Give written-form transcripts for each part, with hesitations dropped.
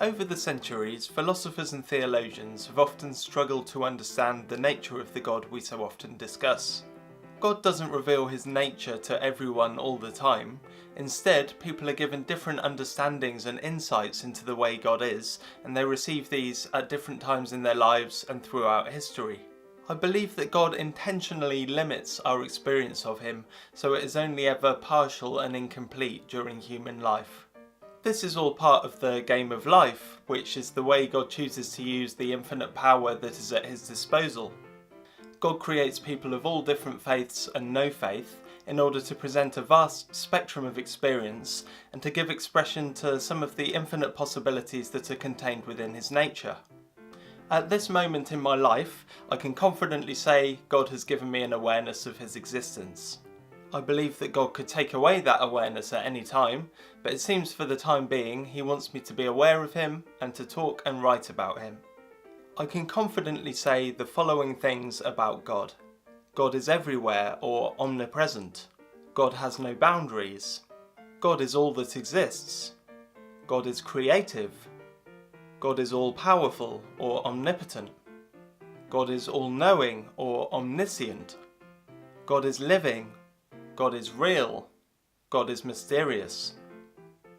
Over the centuries, philosophers and theologians have often struggled to understand the nature of the God we so often discuss. God doesn't reveal his nature to everyone all the time. Instead, people are given different understandings and insights into the way God is, and they receive these at different times in their lives and throughout history. I believe that God intentionally limits our experience of him, so it is only ever partial and incomplete during human life. This is all part of the game of life, which is the way God chooses to use the infinite power that is at his disposal. God creates people of all different faiths and no faith in order to present a vast spectrum of experience and to give expression to some of the infinite possibilities that are contained within his nature. At this moment in my life, I can confidently say God has given me an awareness of his existence. I believe that God could take away that awareness at any time, but it seems for the time being he wants me to be aware of him and to talk and write about him. I can confidently say the following things about God. God is everywhere or omnipresent. God has no boundaries. God is all that exists. God is creative. God is all-powerful or omnipotent. God is all-knowing or omniscient. God is living. God is real. God is mysterious.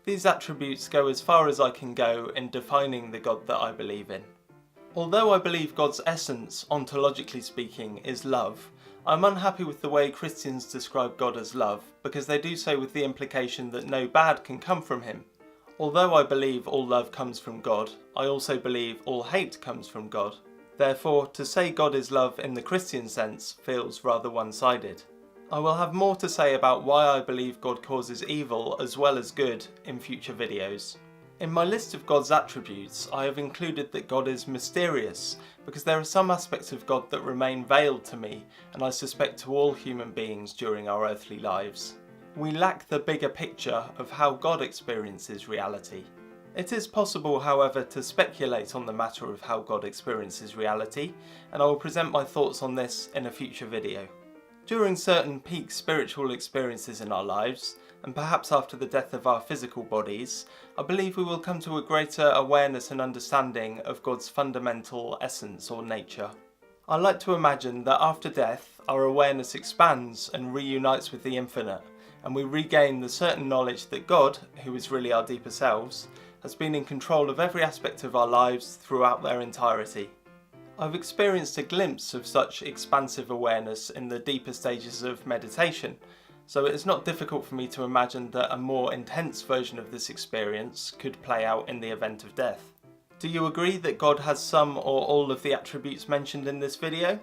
These attributes go as far as I can go in defining the God that I believe in. Although I believe God's essence, ontologically speaking, is love, I'm unhappy with the way Christians describe God as love, because they do so with the implication that no bad can come from him. Although I believe all love comes from God, I also believe all hate comes from God. Therefore, to say God is love in the Christian sense feels rather one-sided. I will have more to say about why I believe God causes evil as well as good in future videos. In my list of God's attributes, I have included that God is mysterious, because there are some aspects of God that remain veiled to me, and I suspect to all human beings during our earthly lives. We lack the bigger picture of how God experiences reality. It is possible, however, to speculate on the matter of how God experiences reality, and I will present my thoughts on this in a future video. During certain peak spiritual experiences in our lives, and perhaps after the death of our physical bodies, I believe we will come to a greater awareness and understanding of God's fundamental essence or nature. I like to imagine that after death, our awareness expands and reunites with the infinite, and we regain the certain knowledge that God, who is really our deeper selves, has been in control of every aspect of our lives throughout their entirety. I've experienced a glimpse of such expansive awareness in the deeper stages of meditation, so it is not difficult for me to imagine that a more intense version of this experience could play out in the event of death. Do you agree that God has some or all of the attributes mentioned in this video?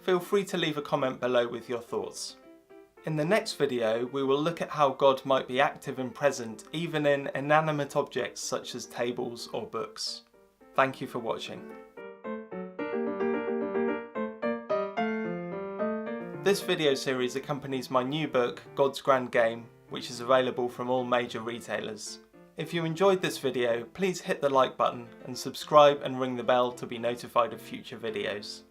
Feel free to leave a comment below with your thoughts. In the next video, we will look at how God might be active and present even in inanimate objects such as tables or books. Thank you for watching. This video series accompanies my new book, God's Grand Game, which is available from all major retailers. If you enjoyed this video, please hit the like button and subscribe and ring the bell to be notified of future videos.